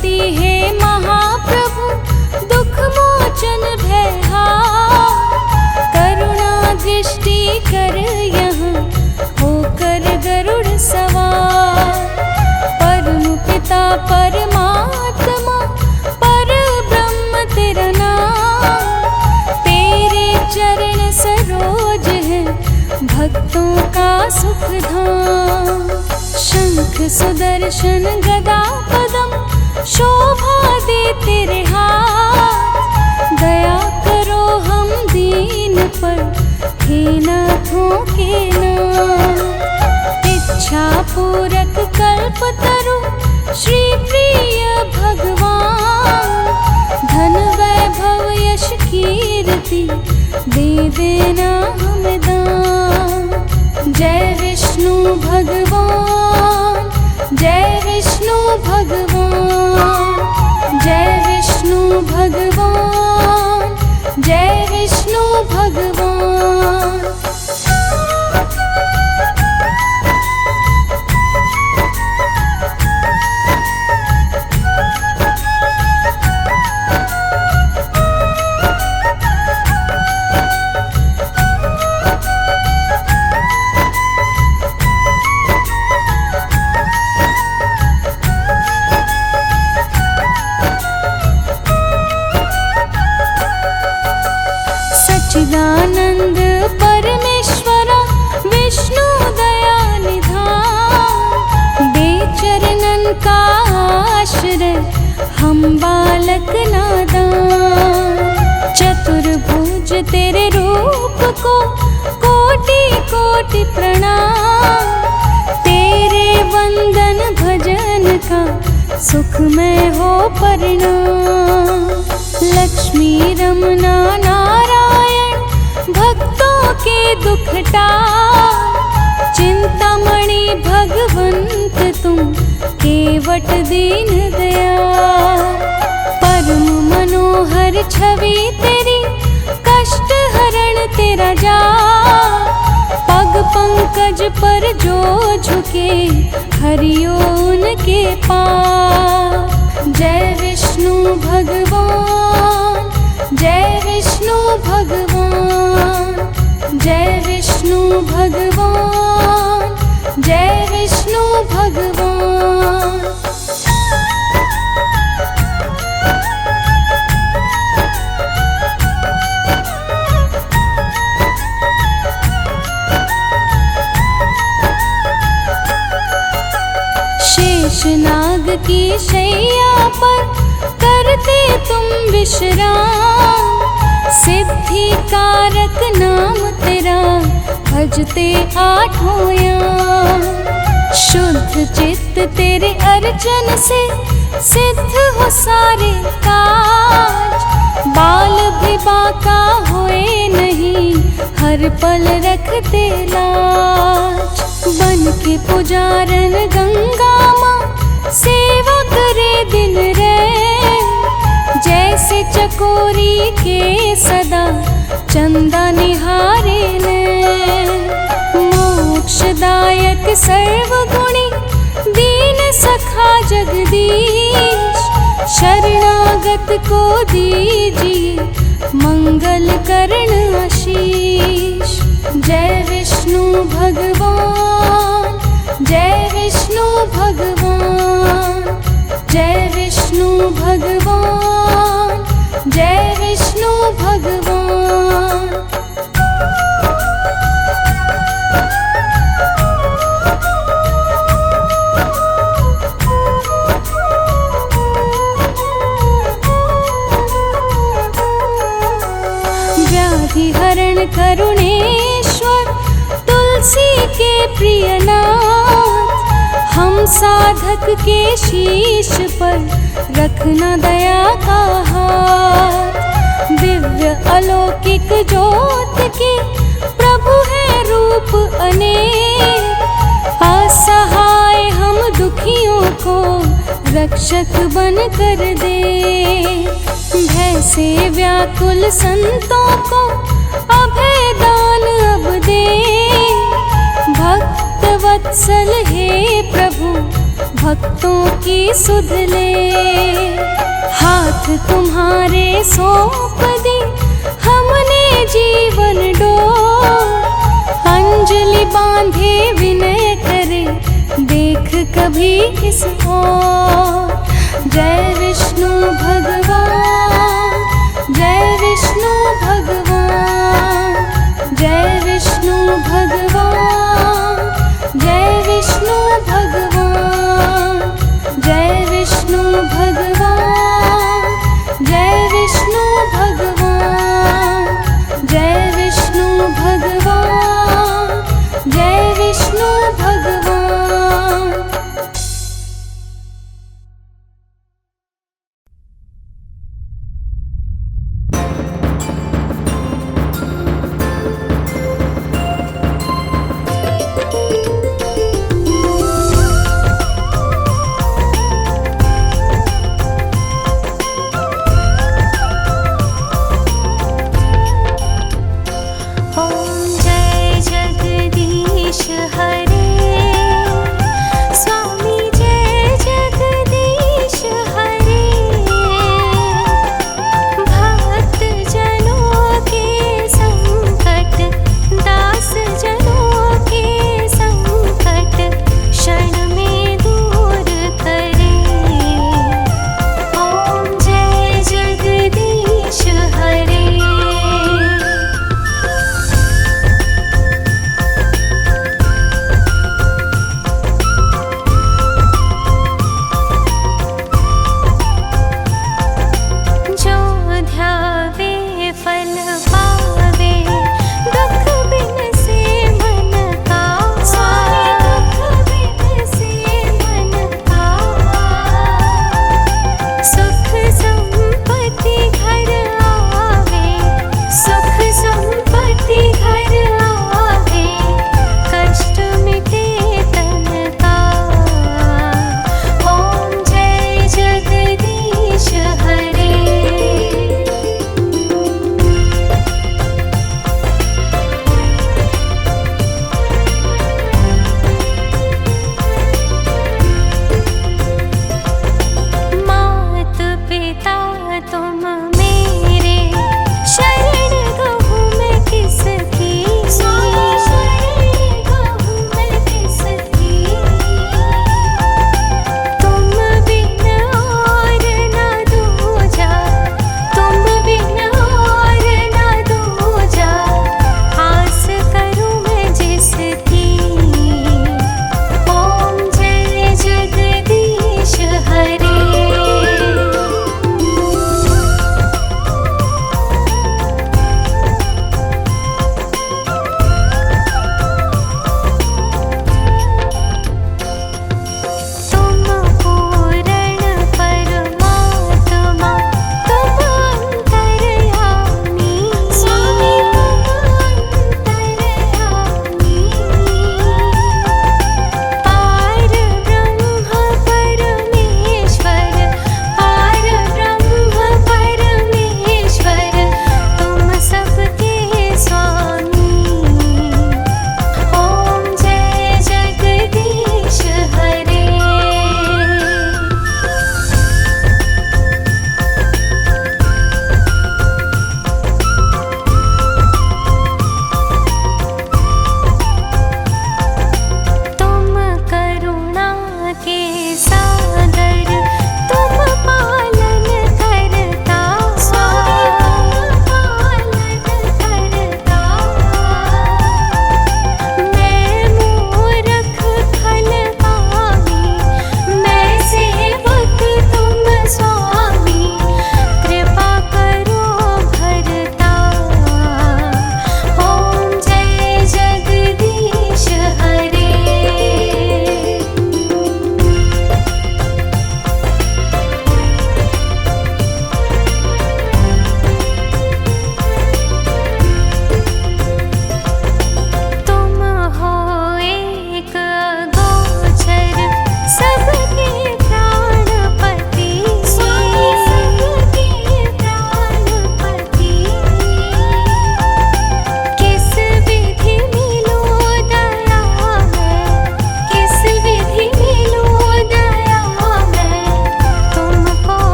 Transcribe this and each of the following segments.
पति हे महाप्रभु दुख मोचन भयहार। करुणा दृष्टि कर यहाँ होकर गरुड़ सवार। परम पिता परमात्मा पर ब्रह्म तेरा नाम। तेरे चरण सरोज है भक्तों का सुख धाम। शंख सुदर्शन गदा पदम शोभा दे तेरे हाथ। दया करो हम दीन पर हे नाथों के नाम। इच्छा पूरक कल्पतरु श्री प्रिय भगवान। धन वैभव यश कीर्ति दे देना हमें दान। जय विष्णु भगवान जय विष्णु भगवान। जय विष्णु भगवान जय विष्णु भगवान। सच्चिदानंद परमेश्वरा विष्णु दया निधान। बेचरनन का आश्रय हम बालक नादान। चतुर्भुज तेरे रूप को कोटि कोटि प्रणाम। तेरे वंदन भजन का सुखमय हो परिणाम। लक्ष्मी रमना नारायण भक्तों के दुख टार। चिंतामणि भगवंत तुम केवट दीन दयाल। परम मनोहर छवि तेरी कष्ट हरण तेरा जाप। पग पंकज पर जो झुके हरियो उनके पाप। जय विष्णु भगवान जय विष्णु भगवान। जय विष्णु भगवान जय विष्णु भगवान। शेषनाग की शैया पर करते तुम विश्राम। सिद्धि कारक नाम तेरा भजते आठों याम। शुद्ध चित्त तेरे अर्चन से सिद्ध हो सारे काज। बाल भी बाका होए नहीं हर पल रखते लाज। बन के पुजारन गंगा माँ सेवा करे दिन रैन। जैसे चकोरी के सदा चंदा निहारे नैन। मोक्षदायक सर्वगुणी दीन सखा जगदीश। शरणागत को दीजिए मंगल करण आशीष। जय विष्णु भगवान जय विष्णु भगवान। जय विष्णु भगवान जय विष्णु भगवान। व्याधि हरण करुणेश्वर तुलसी के प्रिय नाथ। हम साधक के शीश पर रखना दया का हाथ। दिव्य अलौकिक ज्योत के प्रभु है रूप अनेक। असहाय हम दुखियों को रक्षक बन कर दे। भय से व्याकुल संतों को अभय दान अब दे। भक्त वत्सल हे प्रभु भक्तों की सुध ले। हाथ तुम्हारे सौंप दी हमने जीवन डोर, अंजलि बांधे विनय करे देख कभी इस ओर। जय विष्णु भगवान, जय विष्णु भगवान, जय विष्णु भगवान, जय विष्णु भगवान, जय विष्णु भगवान, जय विष्णु भगवान, जय विष्णु भगवान, जय विष्णु भगवान।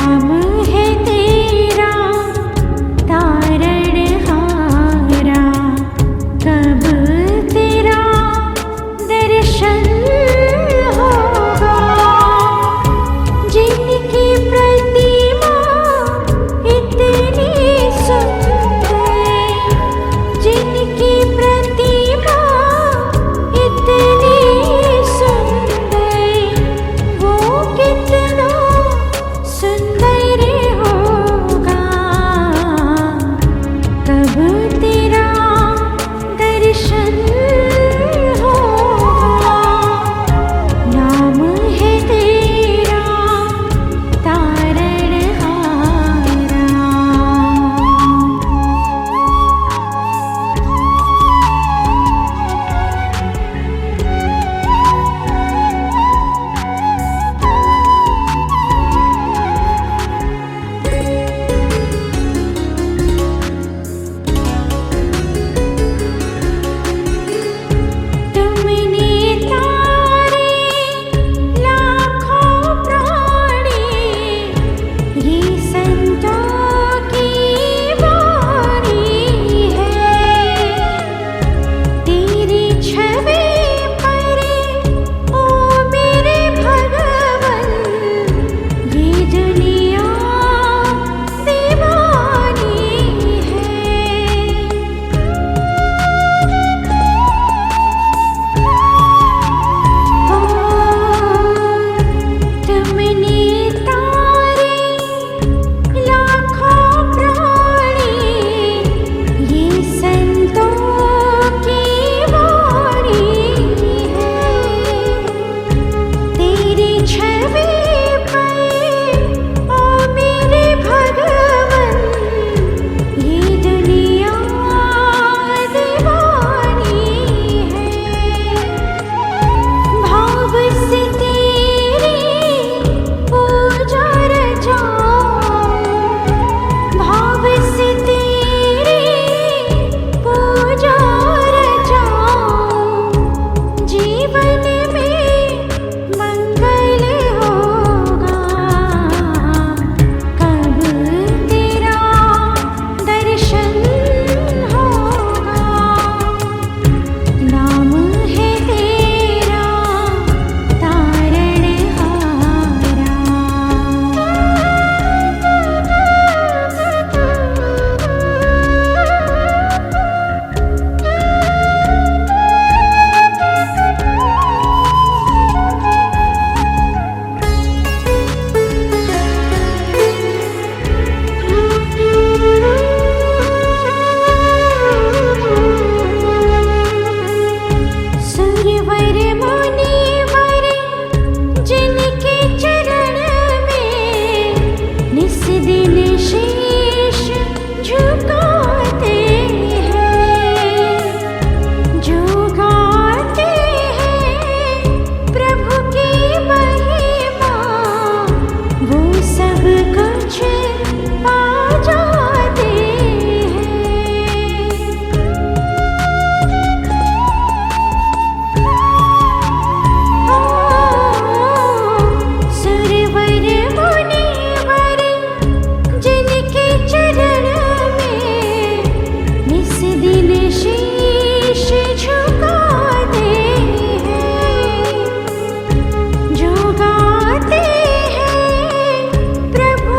नाम है तेरा तारणहारा, कब तेरा दर्शन होगा। जिनकी प्रतिमा इतनी सुंदर, जिनकी प्रतिमा इतनी सुंदर, वो कितना सुंदर होगा। कब तेरा दर्शन होगा। नाम है तेरा तारणहारा। तुमने तारे लाखों प्राणी, ये संतों की वाणी है। तेरी छवि पर ओ मेरे भगवन, ये दुनिया दीवानी है। तुमने तारे लाखों प्राणी, ये संतों की वाणी है। तेरी छवि पर ओ मेरे भगवन, ये दुनिया दीवानी है। भाव से तेरी पूजा रचाऊं, भाव से तेरी पूजा रचाऊं। जीवन में मंगल होगा। कब तेरा दर्शन होगा। नाम है तेरा सूर्यवर मुनिवर, जिनके चरण में निस दिन शीश झुकाते हैं। जो गाते हैं प्रभु की महिमा, वो सब कुछ पा जाते हैं। सुरवर मुनिवर, जिनके चरण में निस दिन शीश झुकाते हैं। जो गाते हैं प्रभु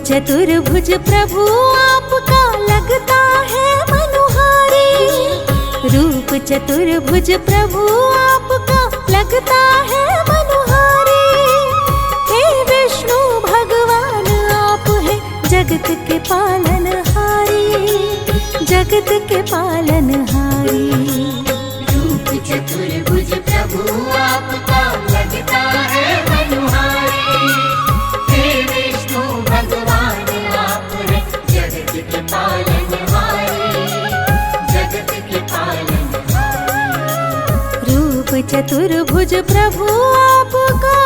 चतुर्भुज प्रभु आपका लगता है मनुहारी। रूप चतुर्भुज प्रभु आपका लगता है मनुहारी। हे विष्णु भगवान आप है जगत के पालनहारी, जगत के पालनहारी। रूप चतुर्भुज प्रभु आपका लगता है मनुहारी। हे विष्णु भगवान आप है जगत के पालनहारी, जगत के पालनहारी। रूप चतुर्भुज प्रभु आपका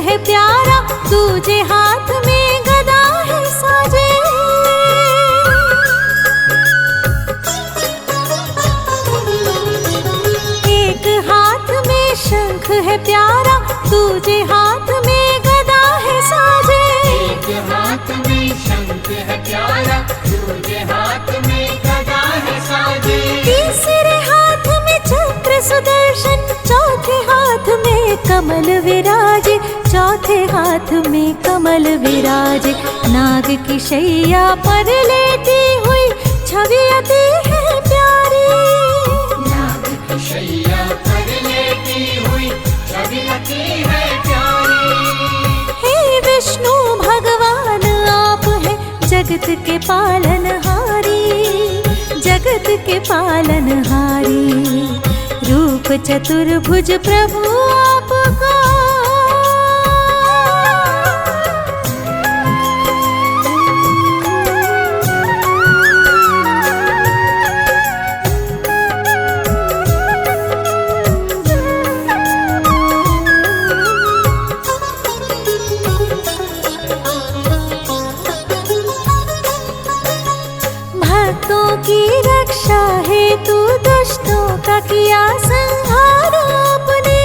है प्यारा, दूजे हाथ में गदा है साजे। एक हाथ में शंख है प्यारा, दूजे हाथ में गदा है साजे। एक हाथ में शंख है प्यारा, दूजे हाथ में गदा है साजे। तीसरे हाथ में चक्र सुदर्शन, चौथे हाथ में कमल विराजे, चौथे हाथ में कमल विराजे। नाग की शैया पर लेटी हुई छवि अति है प्यारी। नाग की शैया पर लेटी हुई छवि अति है प्यारी। हे विष्णु भगवान आप है जगत के पालनहारी, जगत के पालनहारी। रूप चतुर्भुज प्रभु आपका की रक्षा हेतु दुष्टों का किया संहार आपने।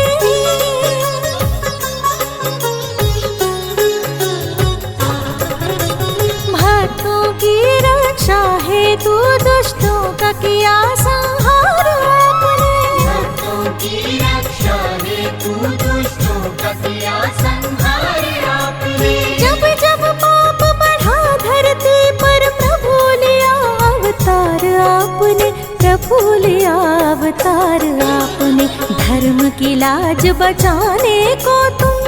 भक्तों की रक्षा हेतु दुष्टों का किया संहार आपने। भक्तों की रक्षा हेतु दुष्टों का किया संहार आपने। जब जब पाप बढ़ा धरती पर प्रभु लिया अवतार आपने, प्रभु लिया अवतार आपने। धर्म की लाज बचाने को तुम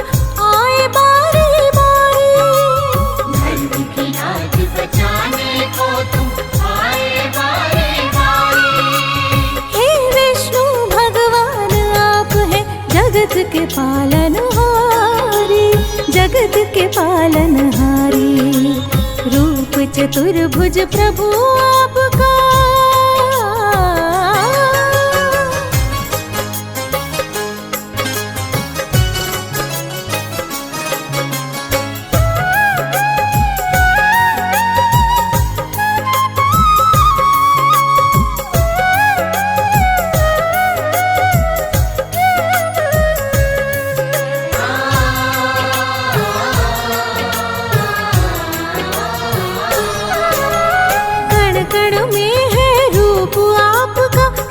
आए बारी बारी। धर्म की लाज बचाने को तुम आए बारी बारी। हे विष्णु भगवान आप है जगत के पालनहारी, जगत के पालनहारी। रूप चतुर्भुज प्रभु आपका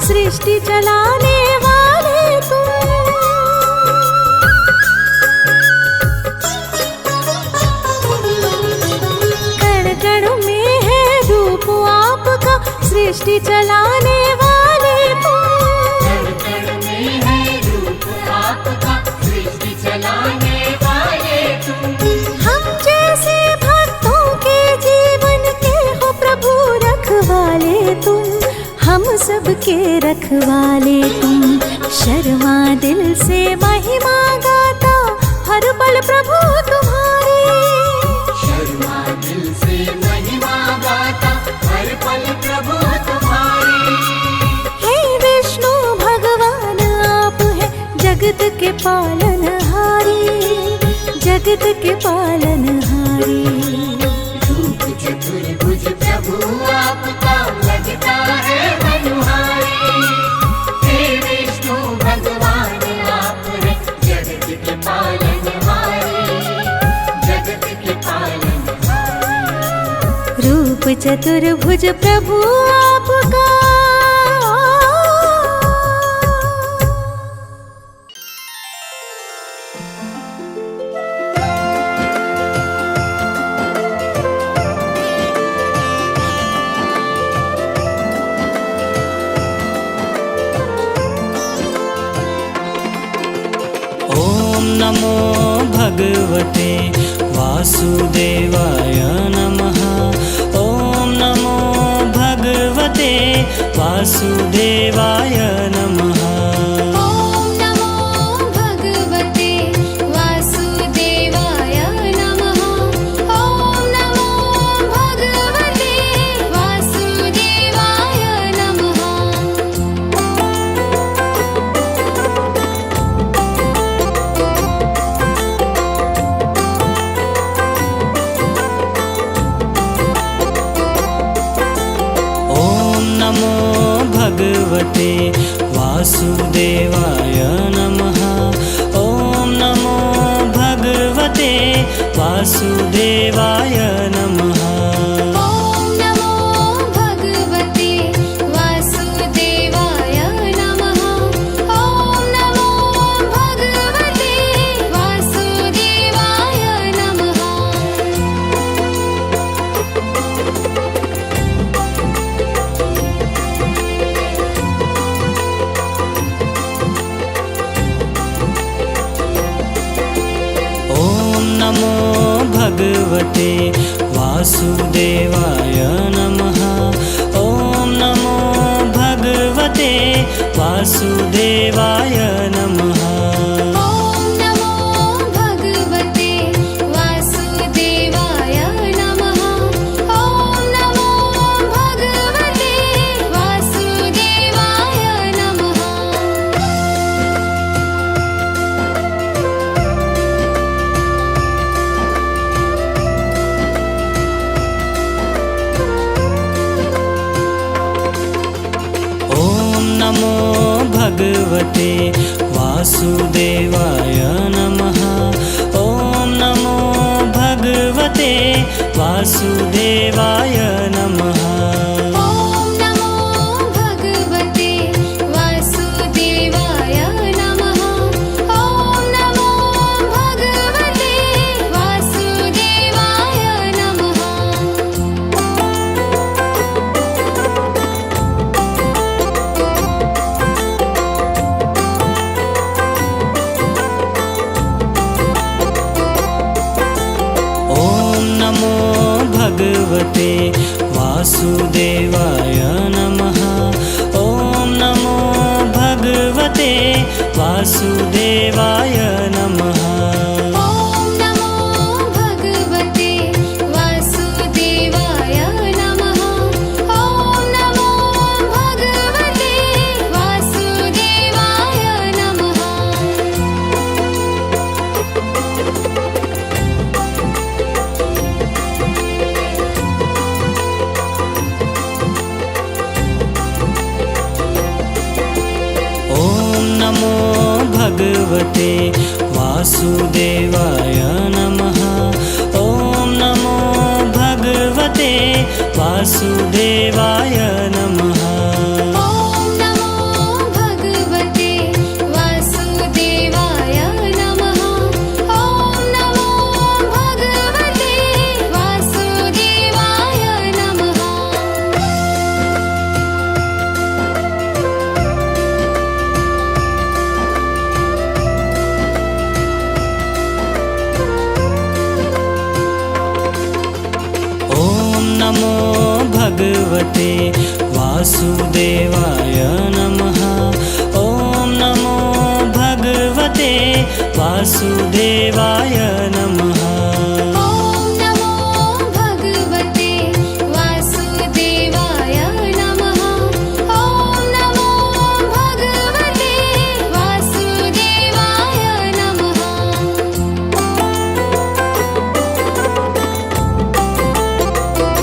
सृष्टि चलाने वाले तुम। कण कण में है रूप आपका, सृष्टि चलाने वाले तुम। कण कण में है रूप आपका, सृष्टि चलाने वाले तुम। हम जैसे भक्तों के जीवन के हो प्रभु रखवाले तुम, हम सबके रखवाले तुम। शर्मा दिल से महिमा गाता हर पल प्रभु तुम्हारी। शर्मा दिल से महिमा गाता हर पल प्रभु तुम्हारी। हे विष्णु भगवान आप है जगत के पालनहारी, जगत के पालनहारी। चतुर्भुज प्रभु आपका लगता है बलुहारी। हे विष्णु भगवान आप हैं जगत के पालनहारे, जगत के पालनहारे। रूप चतुर्भुज प्रभु आपका नमो भगवते वासुदेवाय नमः। ॐ नमो भगवते वासुदेवाय नमः। ॐ नमो भगवते वासुदेवाय नमः। ॐ नमो भगवते वासुदेवाय नमः। नमो भगवते वासुदेवाय नमः। ॐ नमो भगवते वासुदेवाय नमः। ॐ नमो भगवते वासुदेवाय नमः। ॐ नमो भगवते वासुदेवाय नमः। नमो भगवते वासुदेवाय नमः। ॐ नमो भगवते वासुदेवाय नमः। ॐ नमो भगवते वासुदेवाय नमः। ॐ नमो भगवते वासुदेवाय नमः। नमो भगवते वासुदेवाय नमः। ॐ नमो भगवते वासुदेवाय नमः। ॐ नमो भगवते वासुदेवाय नमः। ॐ नमो भगवते वासुदेवाय नमः। नमो भगवते वासुदेवाय नमः। ॐ नमो भगवते वासुदेवाय नमः। ॐ नमो भगवते वासुदेवाय नमः। ॐ नमो भगवते वासुदेवाय नमः। नमो भगवते वासुदेवाय नमः। ॐ नमो भगवते वासुदेवाय नमः। ॐ नमो भगवते वासुदेवाय नमः। ॐ नमो भगवते वासुदेवाय नमः। नमो भगवते वासुदेवाय नमः। ॐ नमो भगवते वासुदेवाय नमः। ॐ नमो भगवते वासुदेवाय नमः। ॐ नमो भगवते वासुदेवाय नमः। ॐ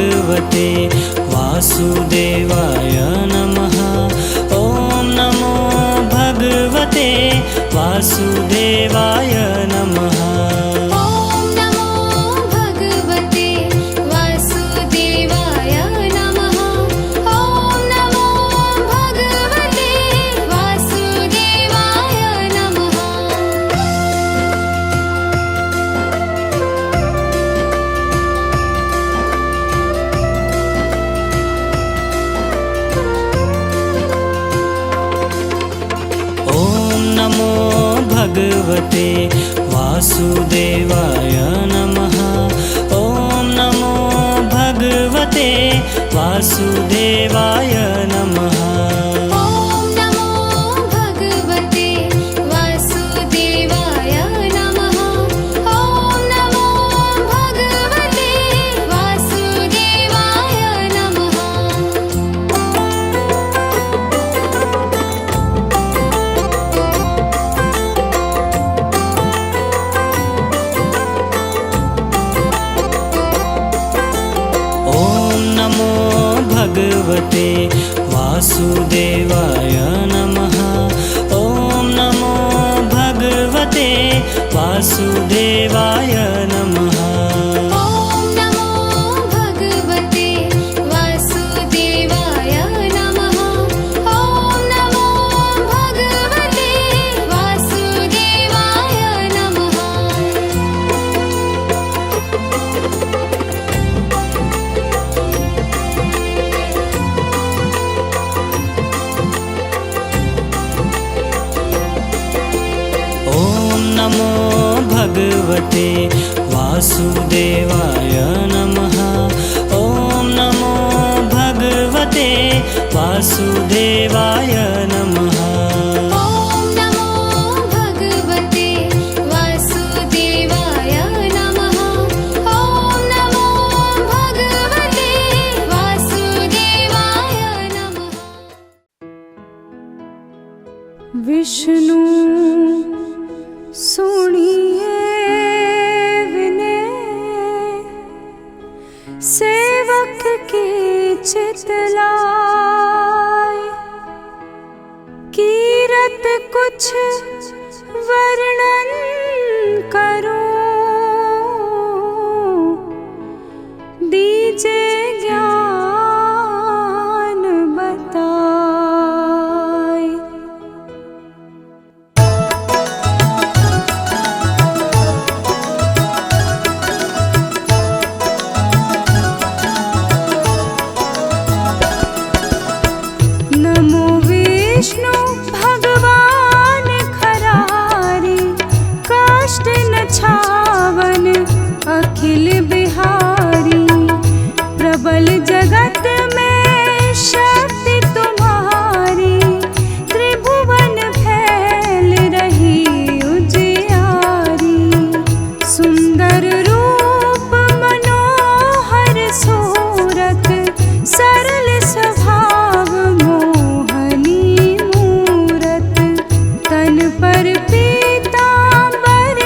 भगवते वासुदेवाय नमः। ॐ नमो भगवते वासुदेवाय नमः। ॐ नमो भगवते वासुदेवाय नमः। ॐ नमो भगवते वासुदेवाय नमः। ॐ नमो भगवते वासुदेवाय नमः। ॐ नमो भगवते वासुदेवाय नमः। ॐ नमो भगवते वासुदेवाय नमः। ॐ नमो भगवते वासुदेवाय नमः। ॐ नमो भगवते वासुदेवाय नमः। ॐ नमो भगवते वासुदेवाय नमः। ॐ नमो भगवते वासुदेवाय नमः। ॐ नमो भगवते वासुदेवाय नमः। ॐ नमो भगवते वासुदेवाय नमः। ॐ नमो भगवते वासुदेवाय नमः। ॐ नमो भगवते वासुदेवाय नमः। ॐ नमो भगवते वासुदेवाय नमः। विष्णु सुनिए विनय, सेवक की चितलाय। कीरत कुछ वर्णन करो, दीजे ज्ञान बताए। नमो विष्णु भगवान खरारी, काष्ठ न छावन अखिल बिहारी। प्रबल जगत में शक्ति तुम्हारी, त्रिभुवन फैल रही उजियारी। सुंदर रूप मनोहर सूरत, सरल स्वभाव मोहनी मूरत। तन पर पीतांबर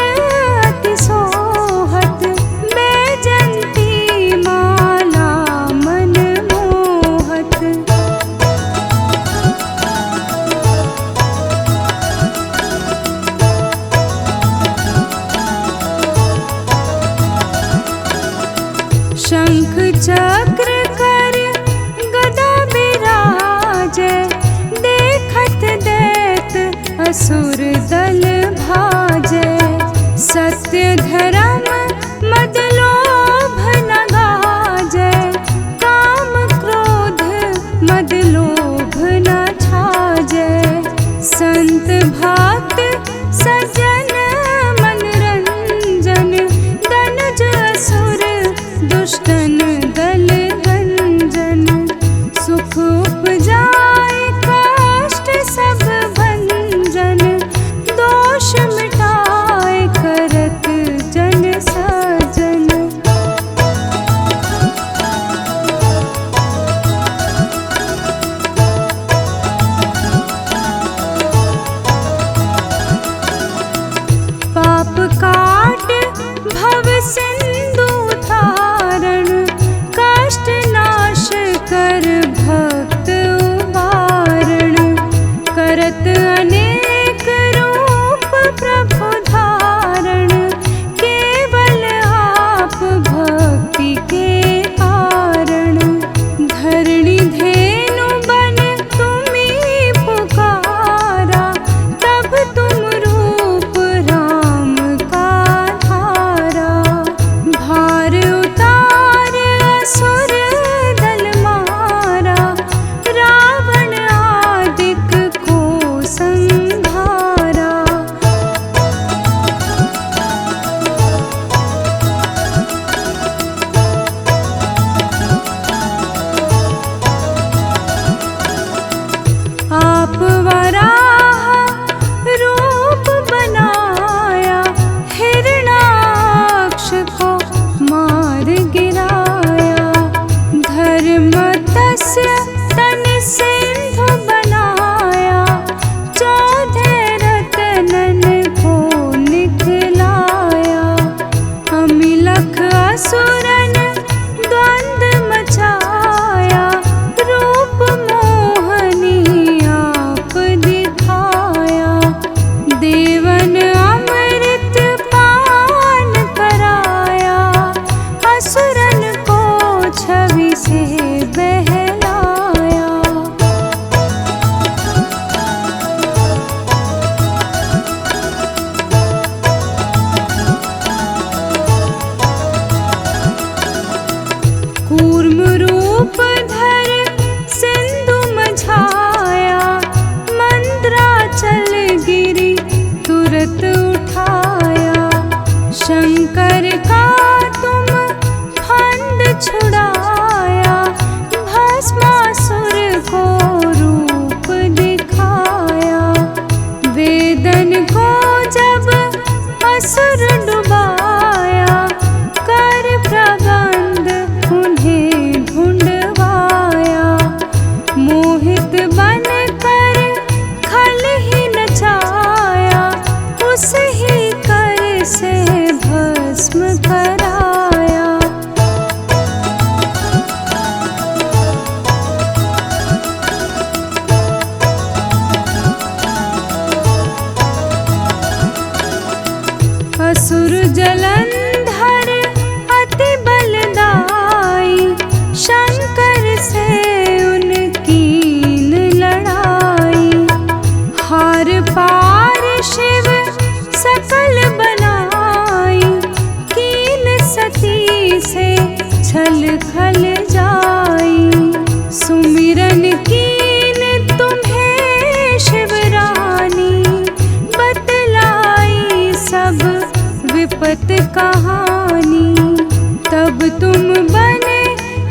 अति सोहत, बैजंती माला मन मोहत। शंख चक्र कर गदा बिराजे, देखत दैत असुर दल भाजे। सत्य धर्म मद लोभ न गाजे, काम क्रोध मद लोभ न छाजे। संत भक्त सज्जन मनरंजन, दनुज असुर दुष्टन दल गंजन। सुख उपजाए कष्ट सब भंजन, दोष मिटाए करत जन सजन। पाप काट भव सिंधु तारण, कूर्म रूप धर सिंधु मझाया, मंद्राचल गिरी तुरत उठाया। शंकर का तुम फंद छुड़ाया, भस्मासुर को रूप दिखाया। वेदन को जब असुर डुबाया, कर प्रबंध उन्हें ढूंढवाया। मोहित बन कर खल ही नचाया, उस ही कर से भस्म कराया। असुर जलंधर अति बलदाई, शंकर से उनकीन लड़ाई। हार पार शिव सकल बनाई, कीन सती से छल खल जाई। सुमिरन कीन तुम्हें शिवरानी, बतलाई सब विपत कहानी। तब तुम बने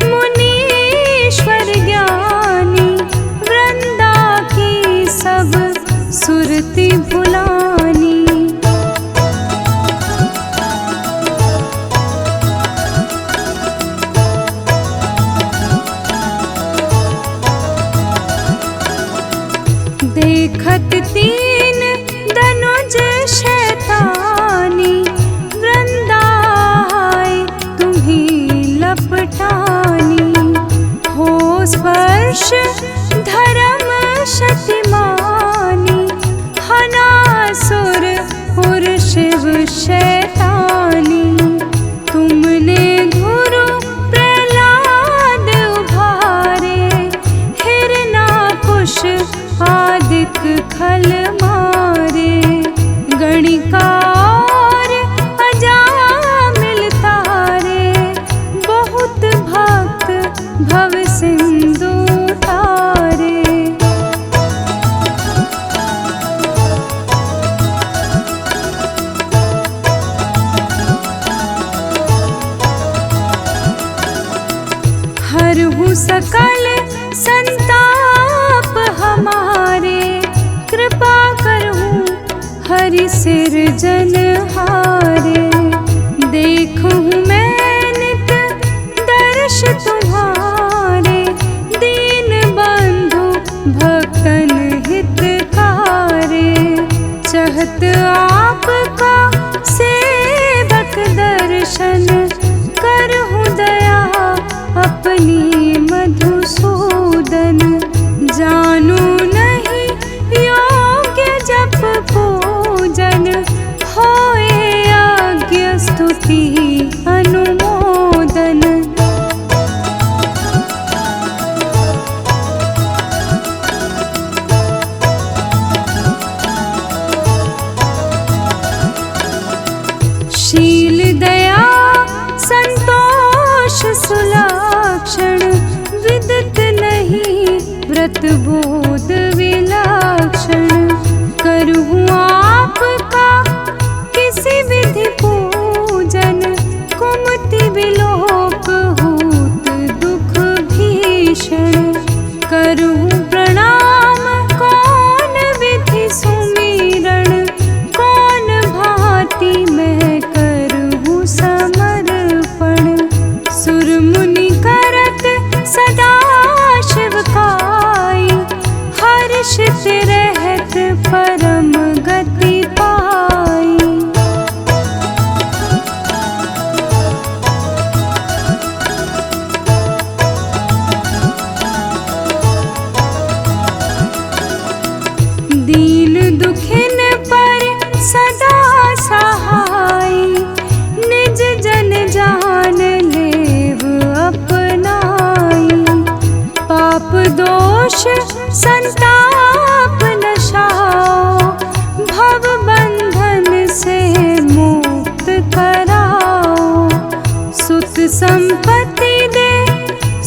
मुनीश्वर ज्ञानी, वृंदा की सब सुरति भुलानी। देखत तीन धनुज शैतानी, वृंदाई तुम्हीं लपटानी। हो स्पर्श धर्म शतिमानी, हनासुर उर शिव शैतानी। तुमने धुरु प्रहलाद उभारे, हिरनाकुश आदिक खल मारे। गणिका और अजामिल तारे, बहुत भक्त भव सिंधु तारे। हरहु सकल संताप हमारे, कृपा करहु हरि सिरजन हारे। देखूं मैं नित दर्श तुम्हारे, दीन बंधु भक्तन हितकारे। चहत आपका सेवक दर्शन, करहु दया अपनी मधुसूदन। जानू नहीं योग्य जप पूजन, होए यज्ञ स्तुति अनुमोदन। शील दया संतोष सुलक्षण, विदित नहीं व्रत बोध विलक्षण। करहूँ आपका किसी विधि पूजन, कुमति विलोक हूत दुख भीषण। करहूँ प्रणाम कौन विधि सुमिरण, कौन भांति मैं करहूँ समर्पण। सुर मुनि करत सदा शिव काई,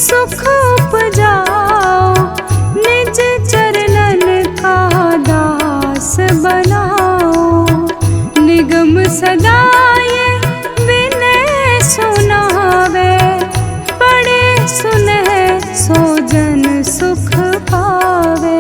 सुख उपजाओ, निज चरणन का दास बनाओ। निगम सदा ये विनय सुनावे, पढ़े सुने सो जन सुख पावे।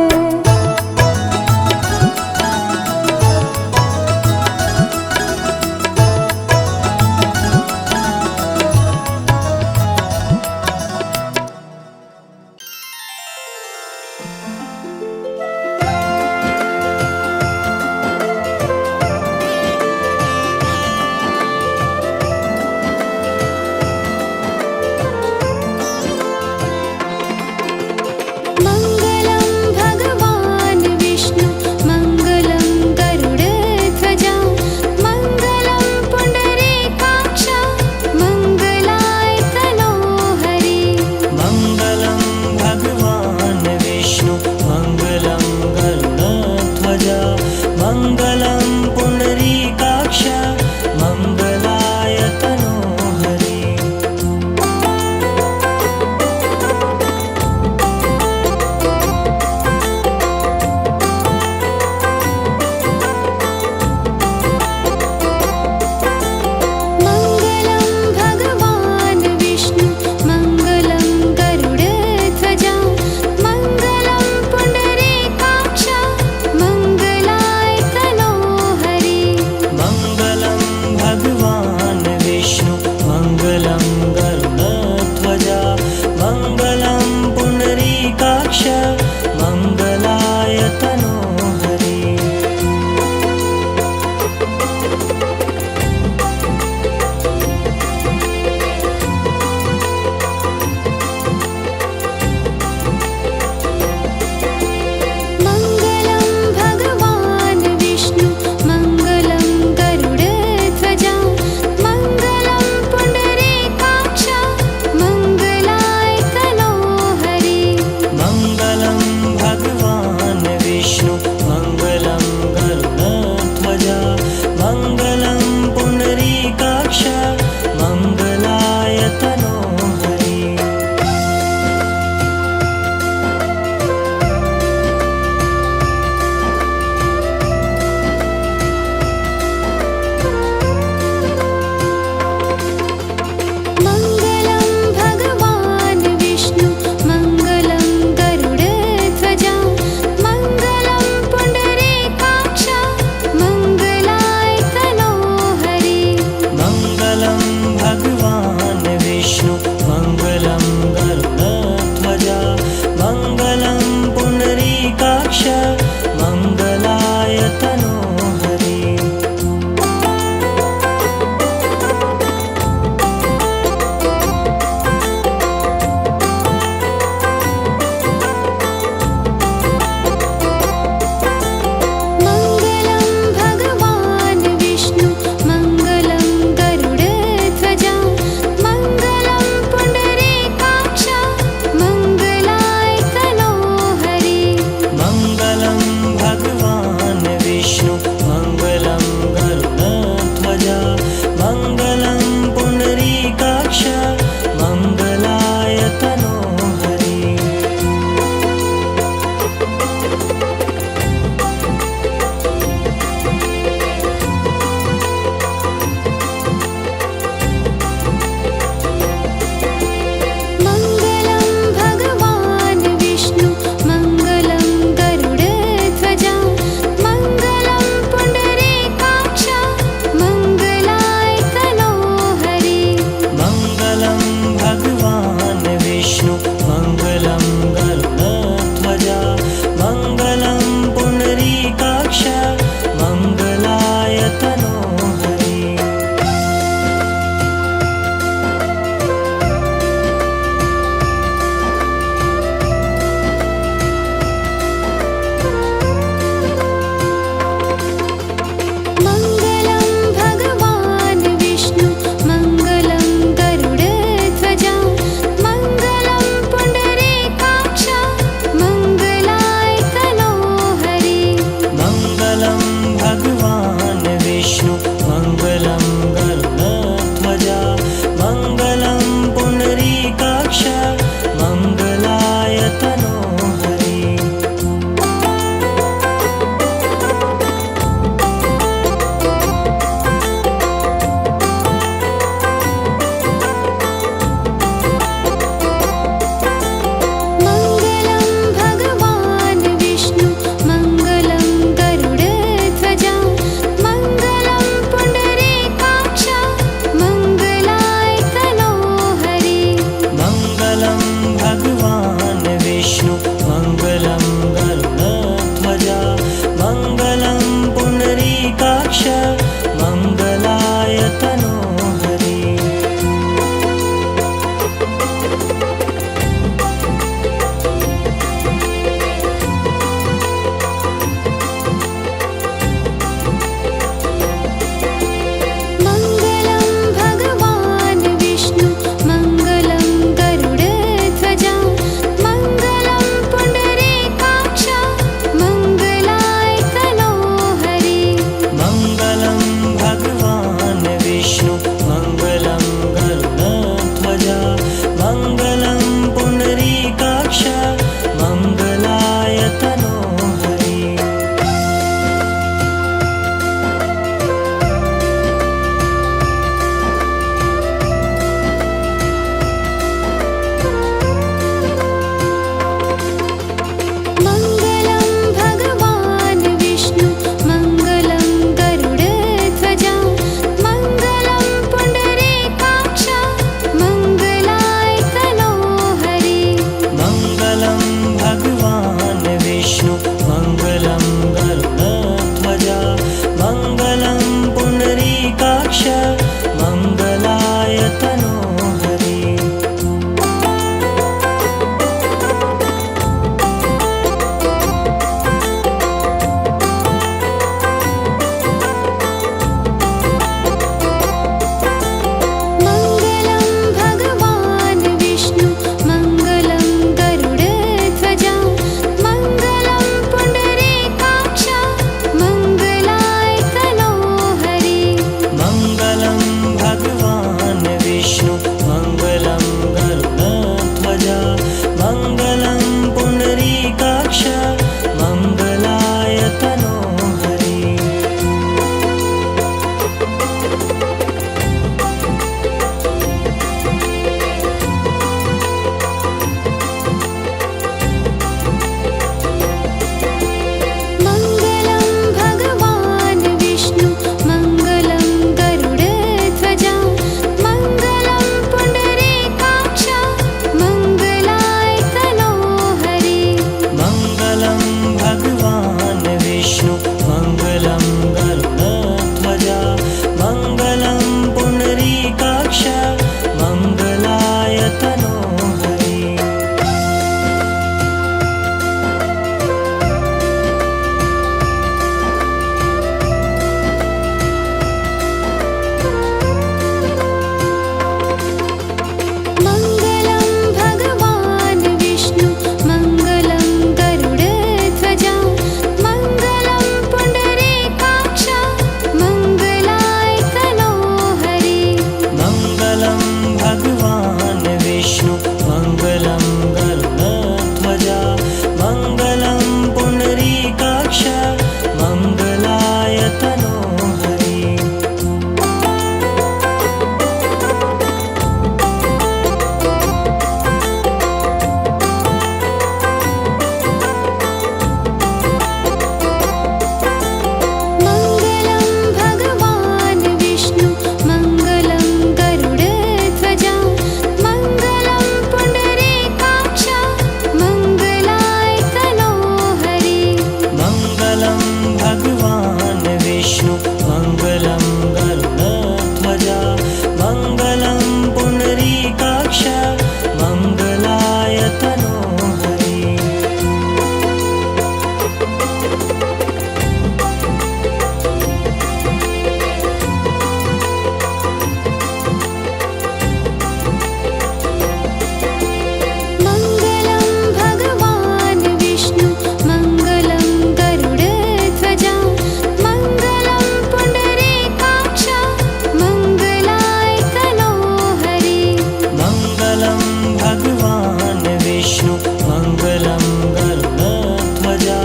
भगवान् विष्णु मङ्गलं गरुडध्वजा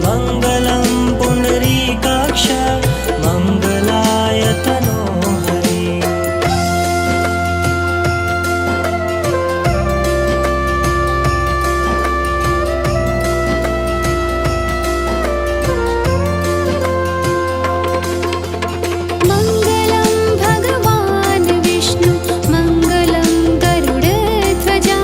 मङ्गलं पुण्डरीकाक्ष मङ्गलाय तनोहरि मङ्गलं भगवान् विष्णु मङ्गलं गरुडध्वजा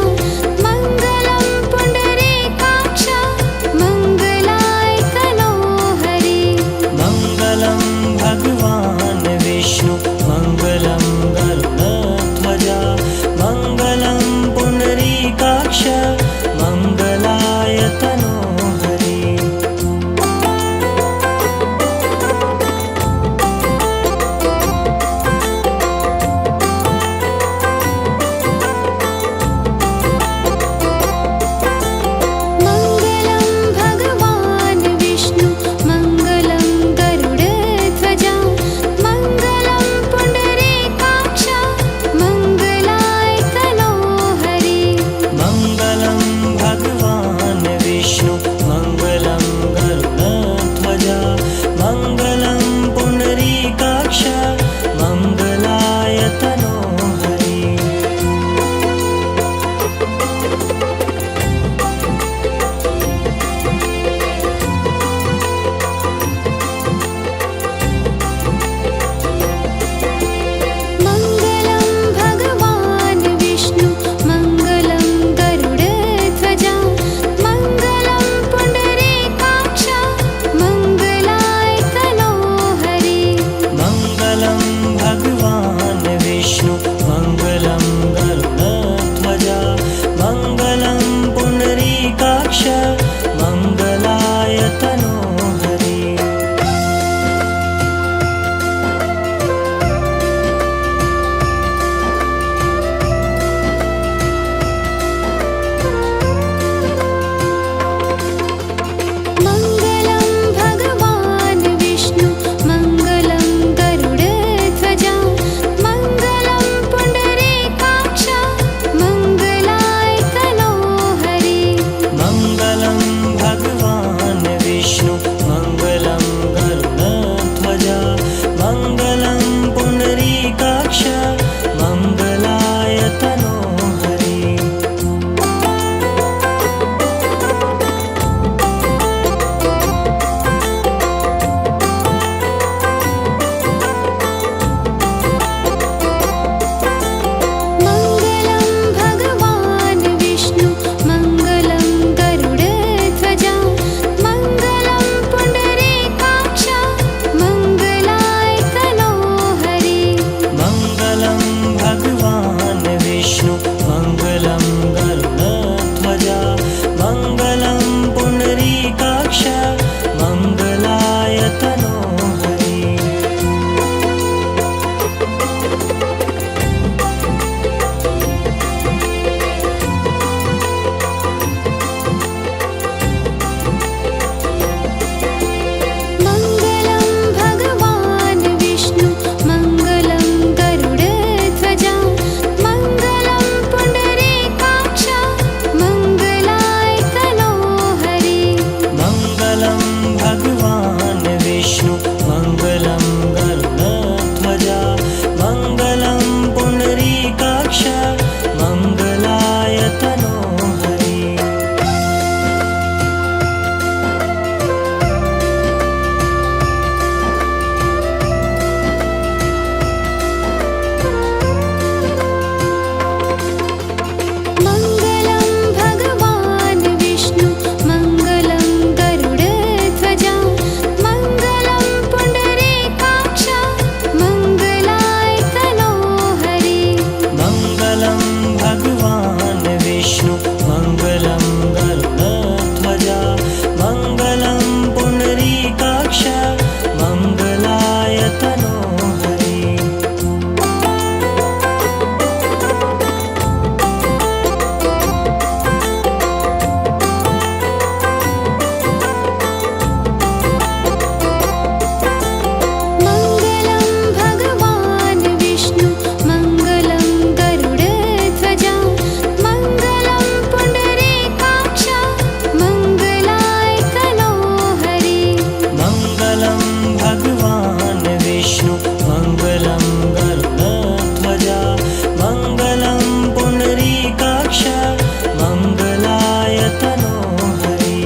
मङ्गलाय तनोहरि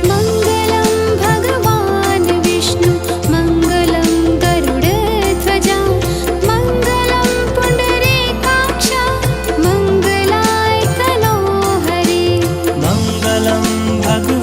मङ्गलं भगवान् विष्णु मङ्गलं गरुडध्वजा मङ्गलं पुण्डरीकाक्ष मङ्गलाय तनोहरि मङ्गलं भगवान्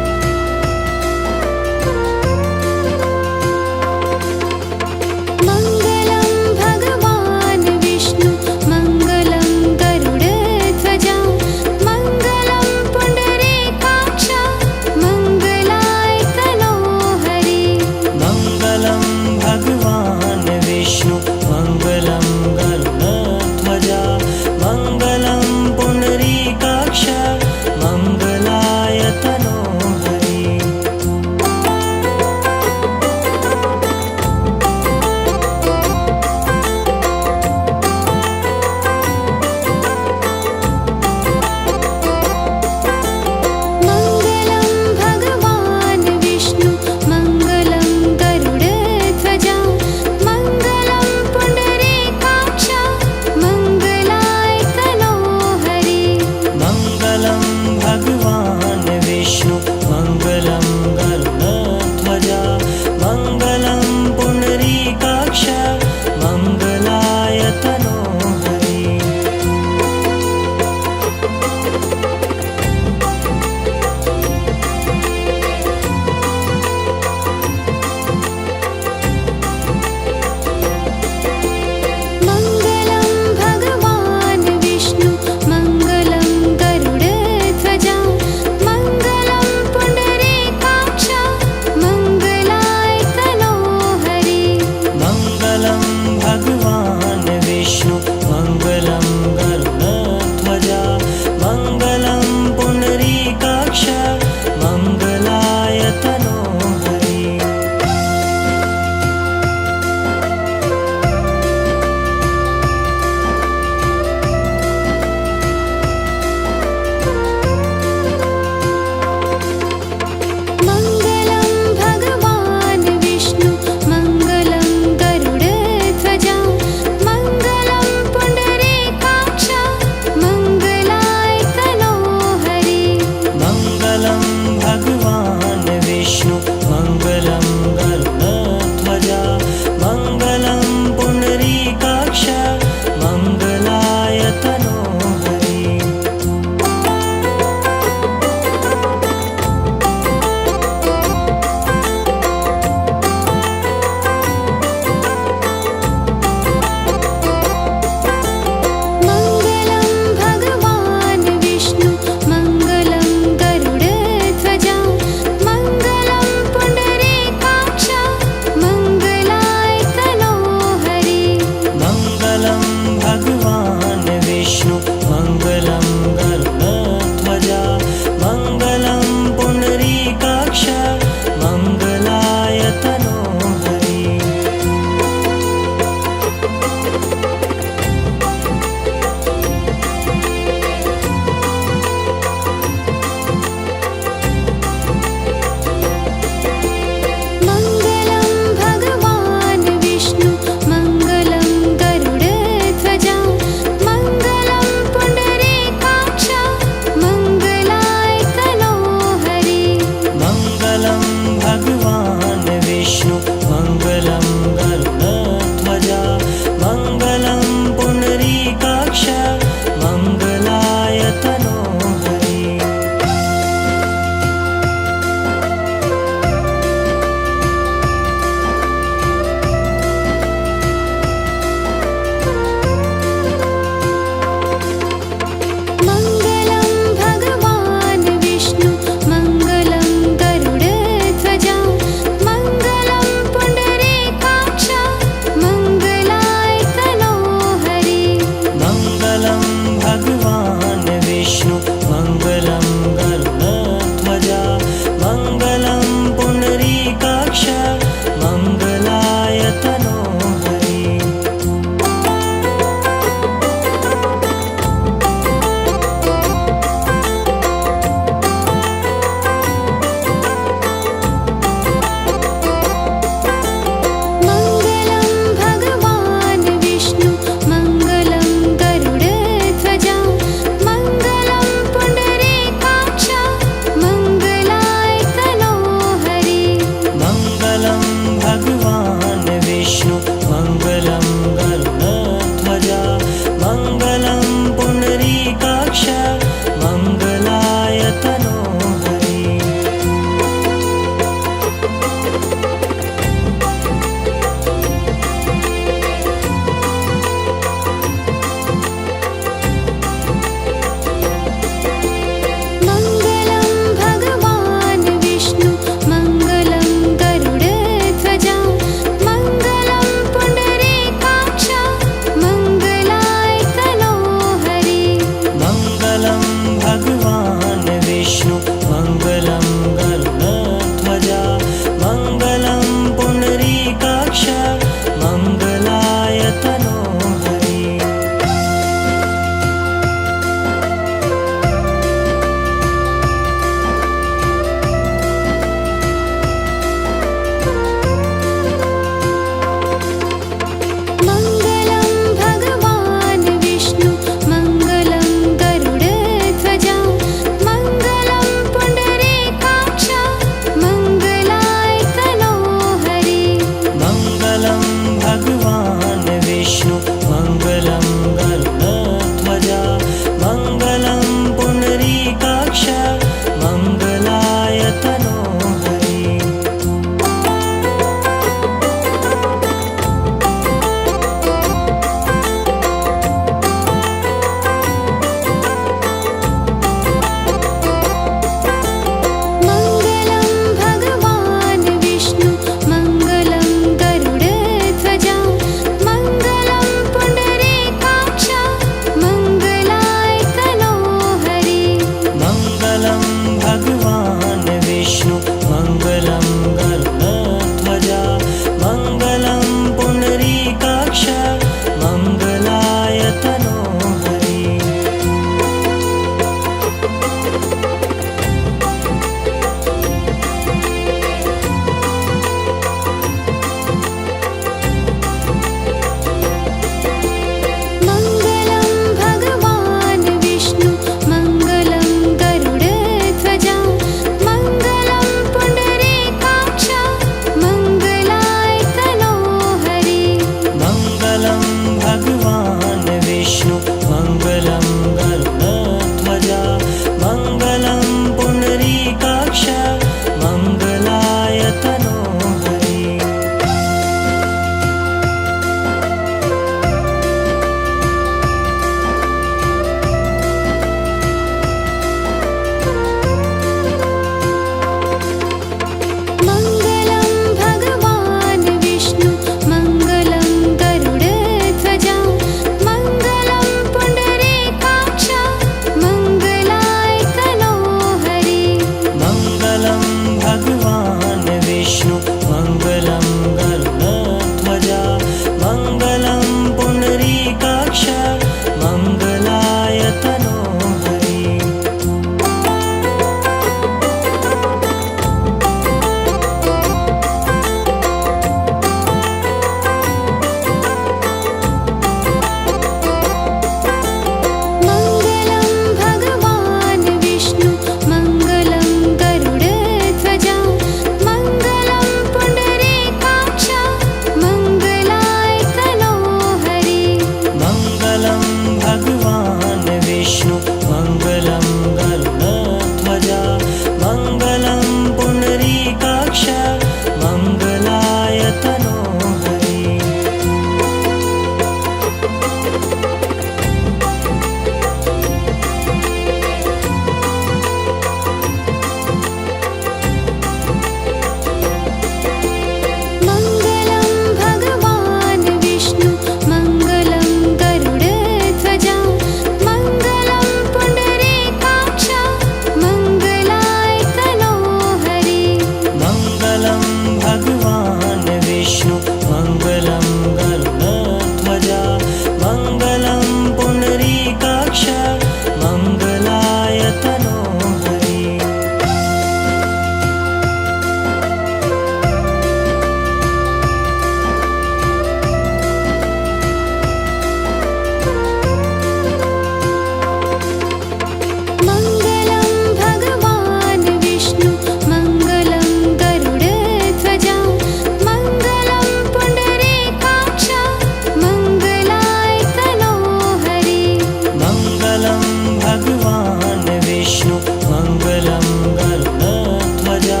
भगवान विष्णु मङ्गलं गरुडध्वजा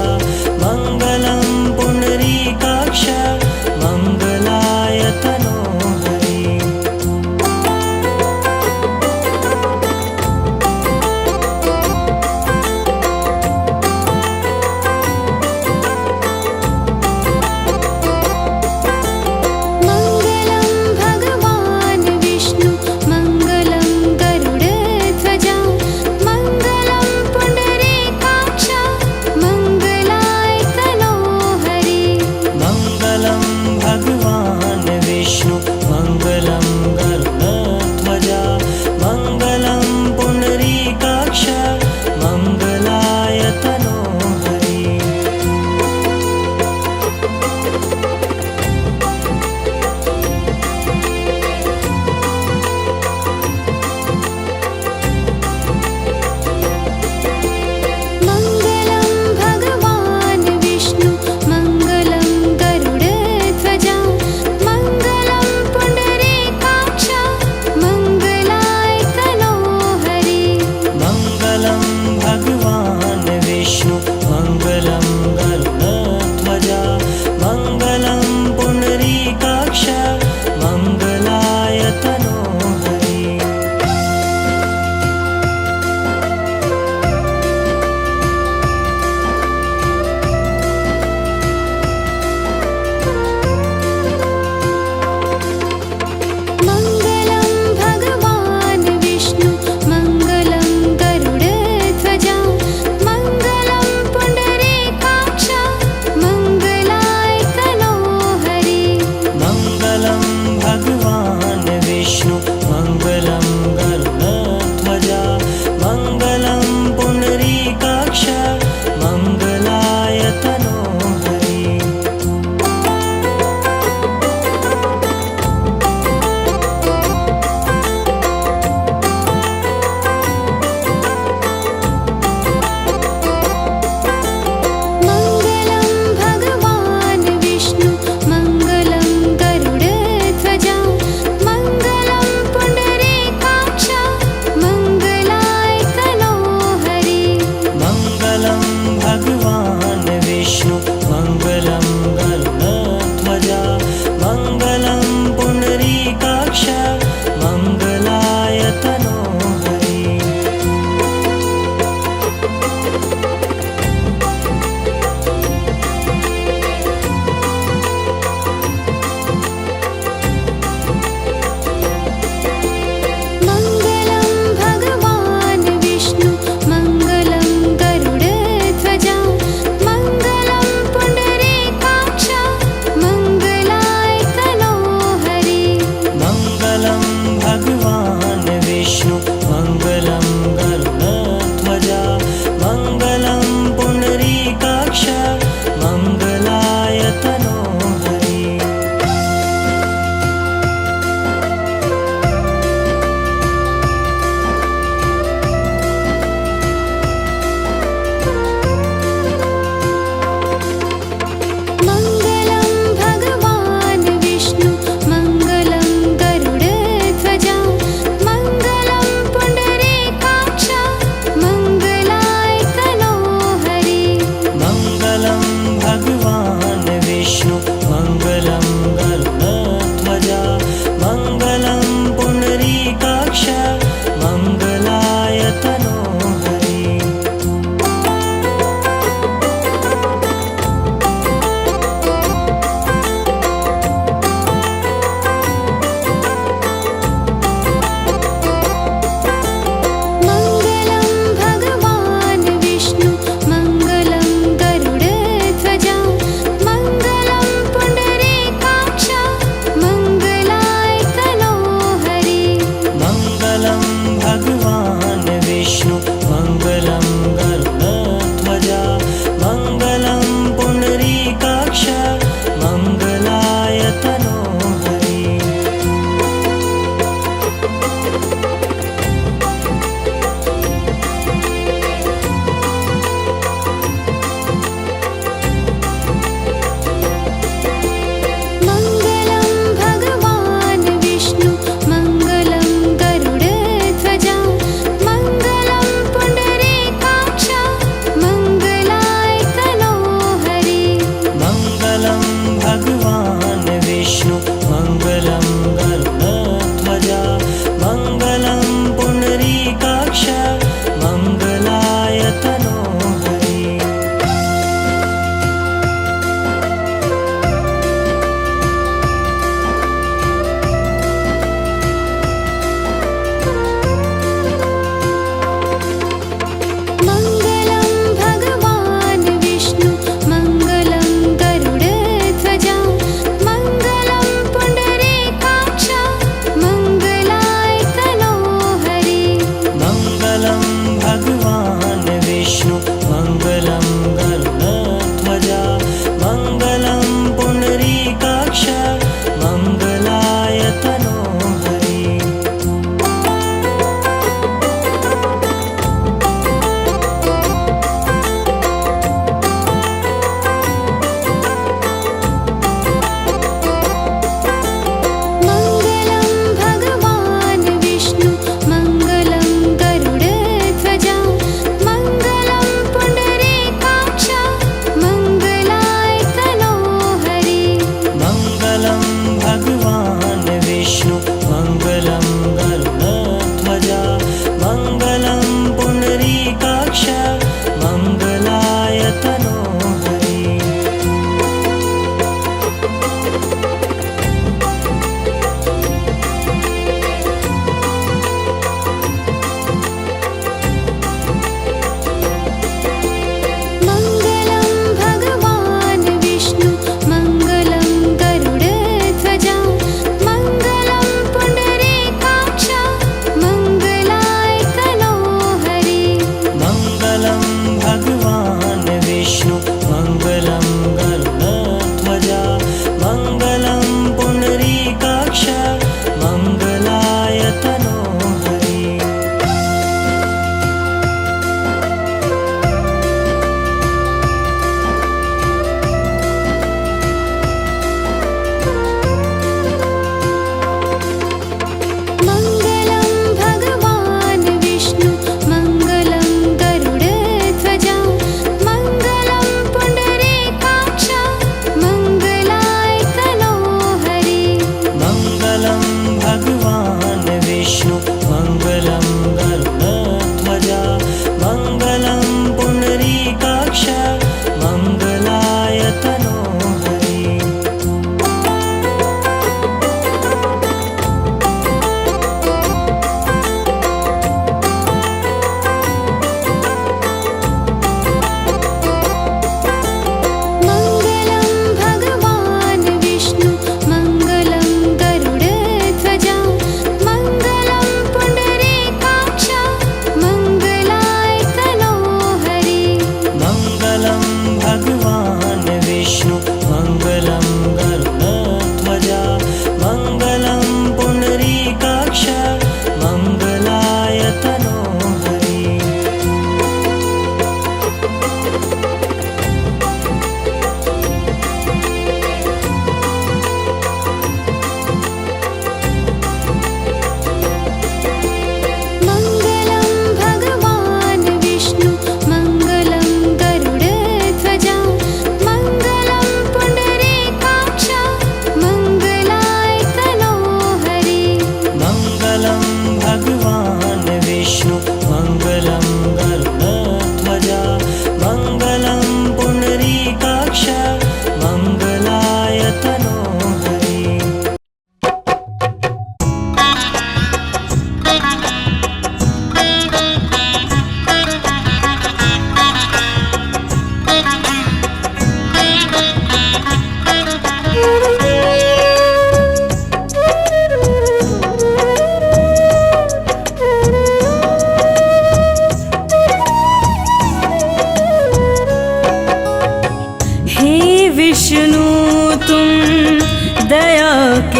मङ्गलं पुण्डरीकाक्ष मङ्गलाय तनोहरि मङ्गलं भगवान् विष्णु मङ्गलं गरुडध्वजा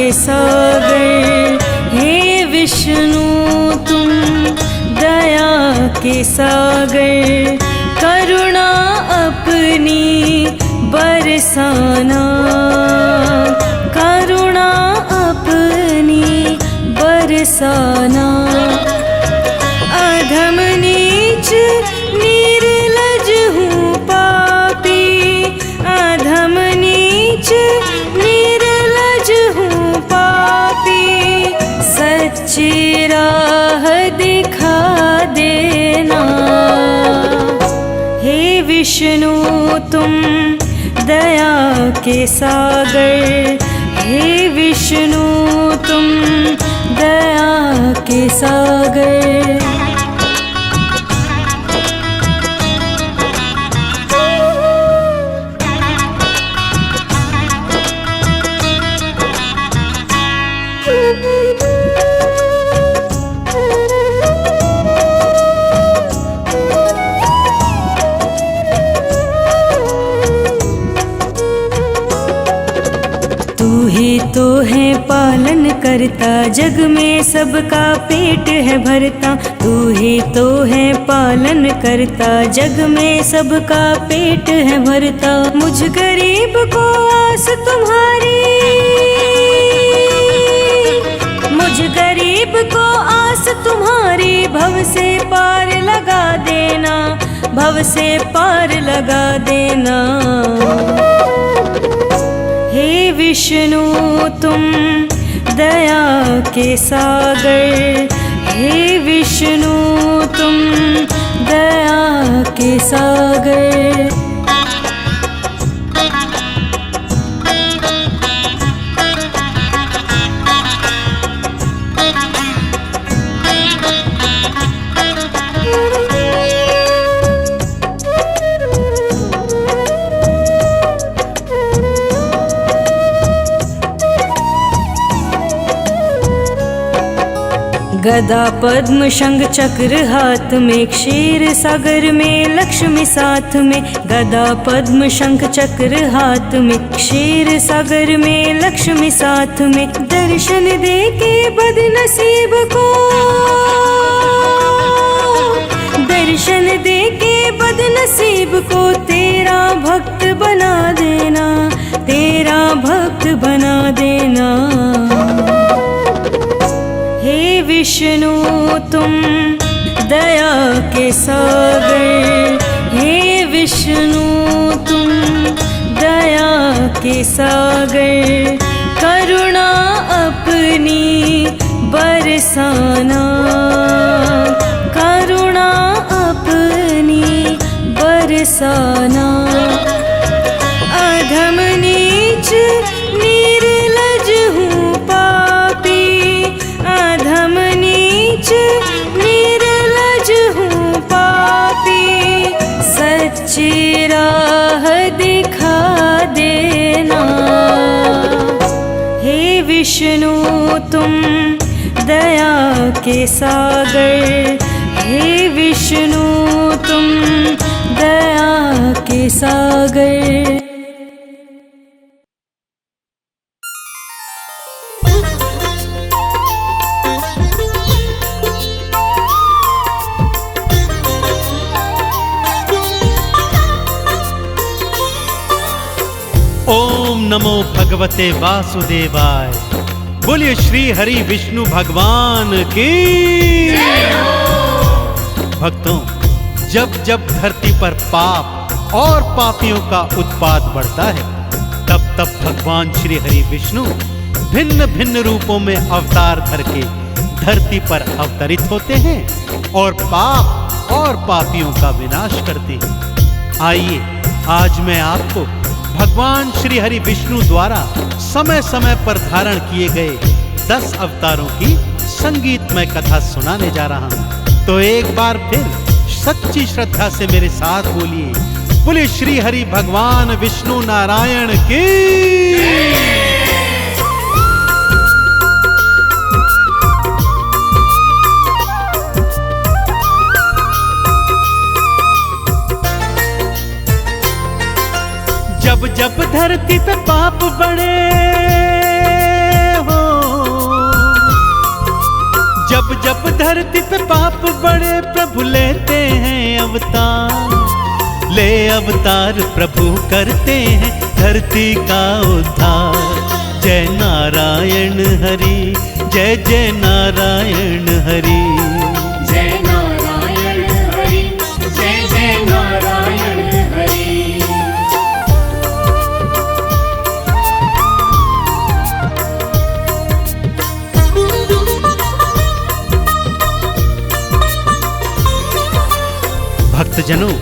के सागर, हे विष्णु तुम दया के सागर, करुणा अपनी बरसाना, करुणा अपनी बरसाना। अधम नीच निर्लज हूँ पापी, अधम नीच निर्लज हूँ पापी, सच्ची राह दिखा देना। हे विष्णु तुम दया के सागर, हे विष्णु तुम दया के सागर। तू ही तो है पालन करता, जग में सबका पेट है भरता। तू ही तो है पालन करता, जग में सबका पेट है भरता। मुझ गरीब को आस तुम्हारी, मुझ गरीब को आस तुम्हारी, भव से पार लगा देना, भव से पार लगा देना। हे विष्णु तुम दया के सागर, हे विष्णु तुम दया के सागर। गदा पद्म शंख चक्र हाथ में, क्षीर सागर में लक्ष्मी साथ में। गदा पद्म शंख चक्र हाथ में, क्षीर सागर में लक्ष्मी साथ में। दर्शन दे के बदनसीब को, दर्शन दे के बदनसीब को, तेरा भक्त बना देना, तेरा भक्त बना देना। हे विष्णु तुम दया के सागर, हे विष्णु तुम दया के सागर, करुणा अपनी बरसाना, करुणा अपनी बरसाना। अधम नीच निर्लज हूँ पापी, अधम नीच निर्लज हूँ पापी, सच्ची राह दिखा देना। हे विष्णु तुम दया के सागर, हे विष्णु तुम दया के सागर। ओम नमो भगवते वासुदेवाय। बोलिए श्री हरि विष्णु भगवान की। भक्तों, जब जब धरती पर पाप और पापियों का उत्पात बढ़ता है, तब तब भगवान श्री हरि विष्णु भिन्न भिन्न रूपों में अवतार धर के धरती पर अवतरित होते हैं और पाप और पापियों का विनाश करते हैं। आइए आज मैं आपको भगवान श्री हरि विष्णु द्वारा समय समय पर धारण किए गए 10 अवतारों की संगीतमय कथा सुनाने जा रहा हूं। तो एक बार फिर सच्ची श्रद्धा से मेरे साथ बोलिए, बोले श्री हरि भगवान विष्णु नारायण की। जब जब धरती पे पाप बढ़े हो, जब जब धरती पे पाप बड़े प्रभु लेते हैं अवतार, ले अवतार प्रभु करते हैं धरती का उद्धार। जय नारायण हरि, जय जय नारायण हरि। जय नारायण हरि, जय जय नारायण हरि। भक्तजनों,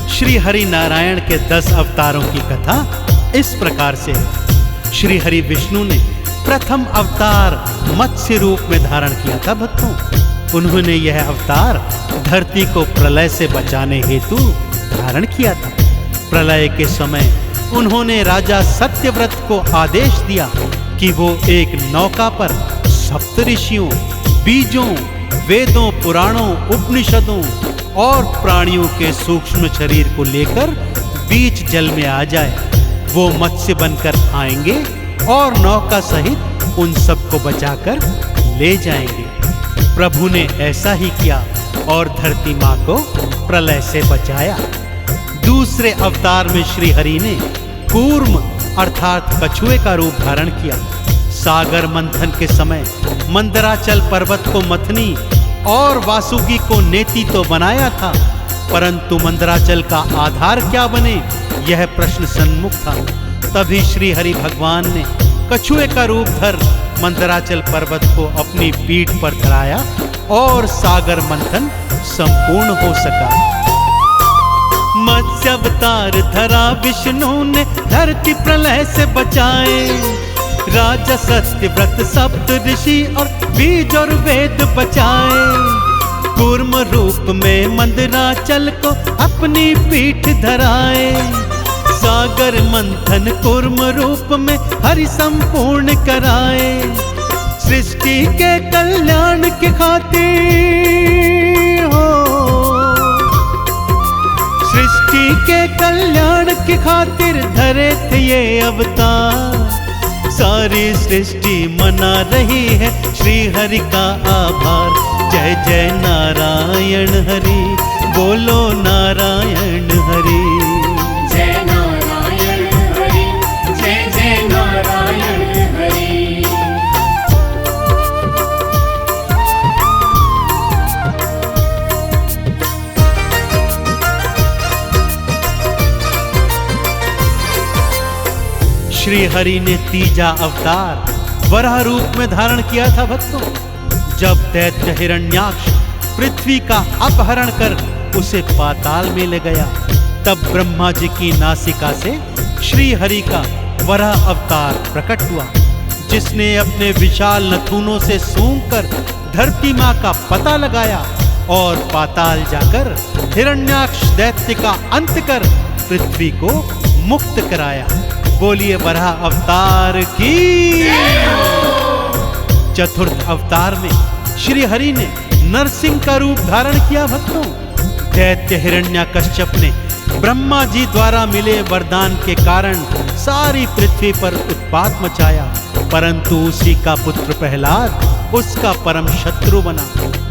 श्री हरि नारायण के 10 अवतारों की कथा इस प्रकार से है। श्री हरि विष्णु ने प्रथम अवतार मत्स्य रूप में धारण किया था भक्तों। उन्होंने यह अवतार धरती को प्रलय से बचाने हेतु धारण किया था। प्रलय के समय उन्होंने राजा सत्यव्रत को आदेश दिया कि वो एक नौका पर सप्तऋषियों, बीजों, वेदों, पुराणों, उपनिषदों और प्राणियों के सूक्ष्म शरीर को लेकर बीच जल में आ जाए। वो मत्स्य बनकर आएंगे और नौका सहित उन सबको बचाकर ले जाएंगे। प्रभु ने ऐसा ही किया और धरती माँ को प्रलय से बचाया। दूसरे अवतार में श्री हरि ने कूर्म अर्थात कछुए का रूप धारण किया। सागर मंथन के समय मंदराचल पर्वत को मथनी और वासुकी को नेति तो बनाया था, परंतु मंदराचल का आधार क्या बने, यह प्रश्न सन्मुख था। तभी श्री हरि भगवान ने कछुए का रूप धर मंदराचल पर्वत को अपनी पीठ पर धराया और सागर मंथन संपूर्ण हो सका। मत्स्य अवतार धरा विष्णु ने धरती प्रलय से बचाए। राजा सत्यव्रत सप्त ऋषि और बीज और वेद बचाए। कूर्म रूप में मंदराचल को अपनी पीठ धराए। सागर मंथन कूर्म रूप में हरि संपूर्ण कराए। सृष्टि के कल्याण के खातिर हो, सृष्टि के कल्याण के खातिर धरे थे ये अवतार। सारी सृष्टि मना रही है श्री हरि का आभार। जय जय नारायण हरि, बोलो नारायण हरि। जय नारायण हरि, जय जय नारायण हरि। श्री हरि ने तीजा अवतार वराह रूप में धारण किया था भक्तों। जब दैत्य हिरण्याक्ष पृथ्वी का अपहरण कर उसे पाताल में ले गया, तब ब्रह्मा जी की नासिका से श्री हरि का वराह अवतार प्रकट हुआ, जिसने अपने विशाल नथुनों से सूंघकर धरती माँ का पता लगाया और पाताल जाकर हिरण्याक्ष दैत्य का अंत कर पृथ्वी को मुक्त कराया। बोलिए वराह अवतार की। चतुर्थ अवतार में श्री हरि ने नरसिंह का रूप धारण किया भक्तों। दैत्य हिरण्याकश्यप ने ब्रह्मा जी द्वारा मिले वरदान के कारण सारी पृथ्वी पर उत्पात मचाया, परंतु उसी का पुत्र प्रहलाद उसका परम शत्रु बना।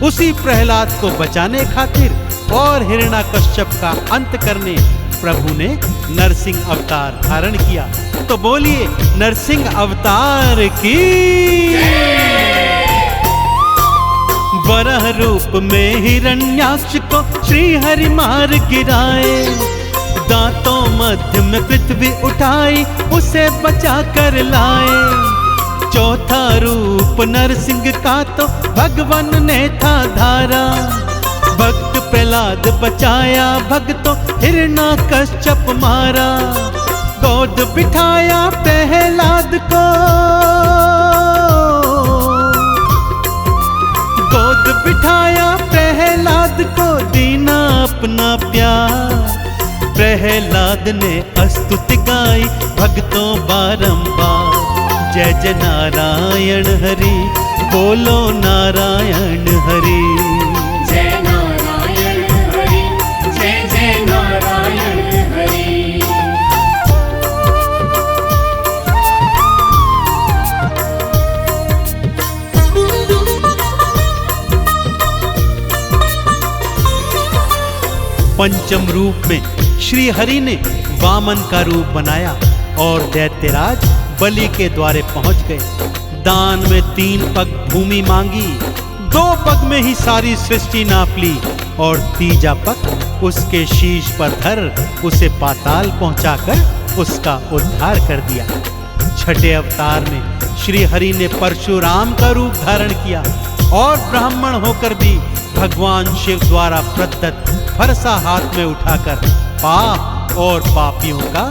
उसी प्रहलाद को बचाने खातिर और हिरण्याकश्यप का अंत करने प्रभु ने नरसिंह अवतार धारण किया। तो बोलिए नरसिंह अवतार की। वराह रूप में हिरण्याक्ष को श्री हरि मार गिराए। दांतों मध्य में पृथ्वी उठाई उसे बचा कर लाए। चौथा रूप नरसिंह का तो भगवान ने था धारा। भक्त प्रहलाद बचाया, भक्तों हिरण्याकश्यप मारा। गोद बिठाया प्रहलाद को, गोद बिठाया प्रहलाद को, दीना अपना प्यार। प्रहलाद ने स्तुति गाई भक्तों बारंबार। जय जय नारायण हरि, बोलो नारायण हरि। जय नारायण हरि, जय जय नारायण हरि। पंचम रूप में श्री हरि ने वामन का रूप बनाया और दैत्यराज बलि के द्वारे पहुंच गए। दान में 3 पग भूमि मांगी, 2 पग में ही सारी सृष्टि नाप ली और तीजा पग उसके शीश पर धर उसे पाताल पहुंचाकर उसका उद्धार कर दिया। छठे अवतार में श्री हरि ने परशुराम का रूप धारण किया और ब्राह्मण होकर भी भगवान शिव द्वारा प्रदत्त फरसा हाथ में उठाकर पाप और पापियों का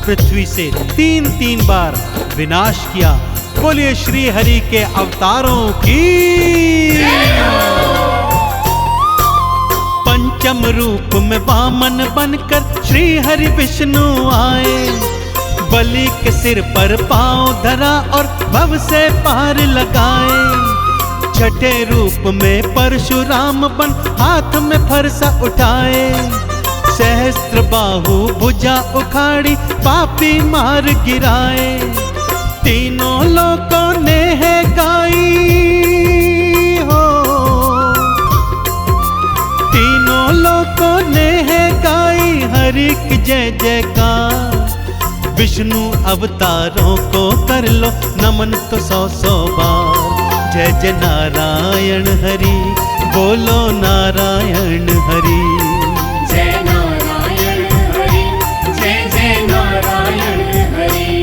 पृथ्वी से 3-3 बार विनाश किया। बोलिए श्री हरि के अवतारों की। पंचम रूप में वामन बनकर श्री हरि विष्णु आए, बलि के सिर पर पांव धरा और भव से पार लगाए। छठे रूप में परशुराम बन हाथ में फरसा उठाए, सहस्त्र बाहु भुजा उखाड़ी पापी मार गिराए। तीनों लोकों ने है गाई हो, तीनों लोकों ने है गाई हरि की जय जयकार। विष्णु अवतारों को कर लो नमन तो 100 बार। जय जय नारायण हरि, बोलो नारायण हरि। जय नारायण हरि, जय जय नारायण हरि।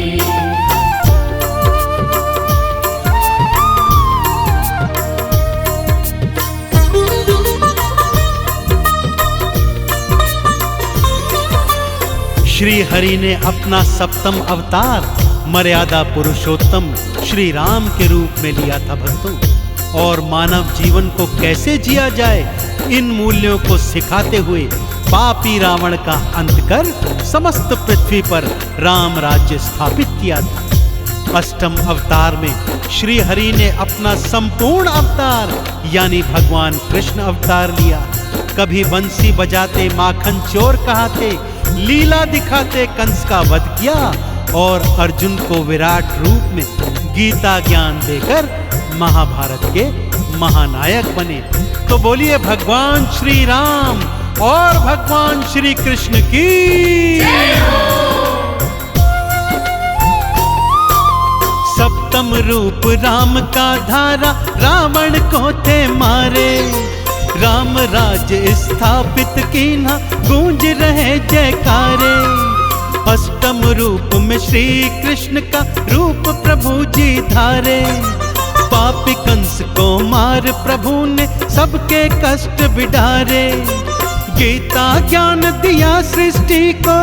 श्री हरि ने अपना सप्तम अवतार मर्यादा पुरुषोत्तम श्री राम के रूप में लिया था भक्तों, और मानव जीवन को कैसे जिया जाए इन मूल्यों को सिखाते हुए पापी रावण का अंत कर समस्त पृथ्वी पर राम राज्य स्थापित किया था। अष्टम अवतार में श्री हरि ने अपना संपूर्ण अवतार यानी भगवान कृष्ण अवतार लिया। कभी बंसी बजाते माखन चोर कहाते, लीला दिखाते कंस का वध किया और अर्जुन को विराट रूप में गीता ज्ञान देकर महाभारत के महानायक बने। तो बोलिए भगवान श्री राम और भगवान श्री कृष्ण की। सप्तम रूप राम का धारा रावण को थे मारे, राम राज्य स्थापित कीन्हा गूंज रहे जयकारे। अष्टम रूप में श्री कृष्ण का रूप प्रभु जी धारे, पापी कंस को मार प्रभु ने सबके कष्ट बिडारे। गीता ज्ञान दिया सृष्टि को,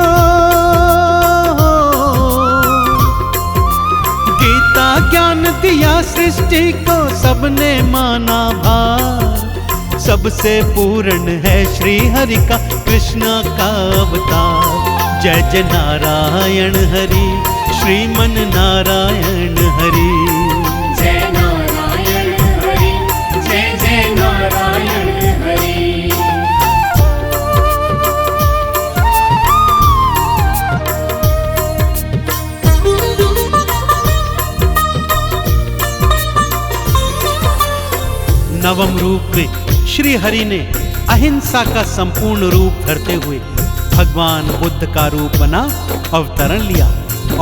गीता ज्ञान दिया सृष्टि को सबने माना भार। सबसे पूर्ण है श्री हरि का कृष्ण का अवतार। जय जय नारायण हरि, श्रीमन नारायण हरि। जय नारायण हरि, जय जय नारायण हरि। नवम रूप में श्री हरि ने अहिंसा का संपूर्ण रूप धरते हुए भगवान बुद्ध का रूप बना अवतरण लिया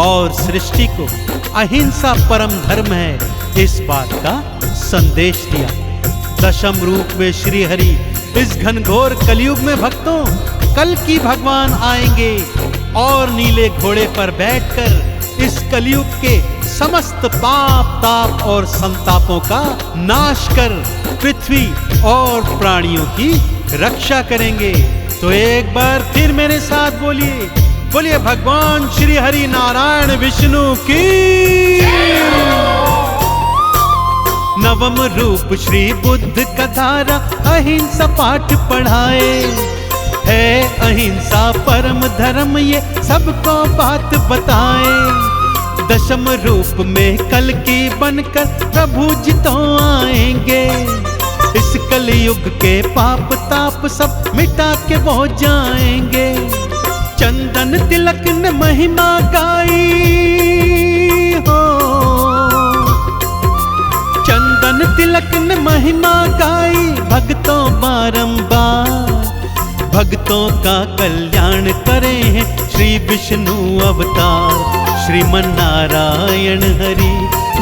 और सृष्टि को अहिंसा परम धर्म है इस बात का संदेश दिया। दशम रूप में श्री हरि इस घनघोर कलयुग में भक्तों कल की भगवान आएंगे और नीले घोड़े पर बैठकर इस कलयुग के समस्त पाप ताप और संतापों का नाश कर पृथ्वी और प्राणियों की रक्षा करेंगे। तो एक बार फिर मेरे साथ बोलिए, बोलिए भगवान श्री हरि नारायण विष्णु की। नवम रूप श्री बुद्ध का धारा अहिंसा पाठ पढ़ाए, है अहिंसा परम धर्म ये सबको बात बताए। दशम रूप में कल की बनकर प्रभु जी तो आएंगे, इस कलयुग के पाप ताप सब मिटा के वो जाएंगे। चंदन तिलक ने महिमा गाई हो, चंदन तिलक ने महिमा गाई भक्तों बारंबार। भक्तों का कल्याण करे हैं श्री विष्णु अवतार। श्रीमन नारायण हरि,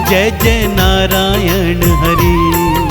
जय जय नारायण हरि।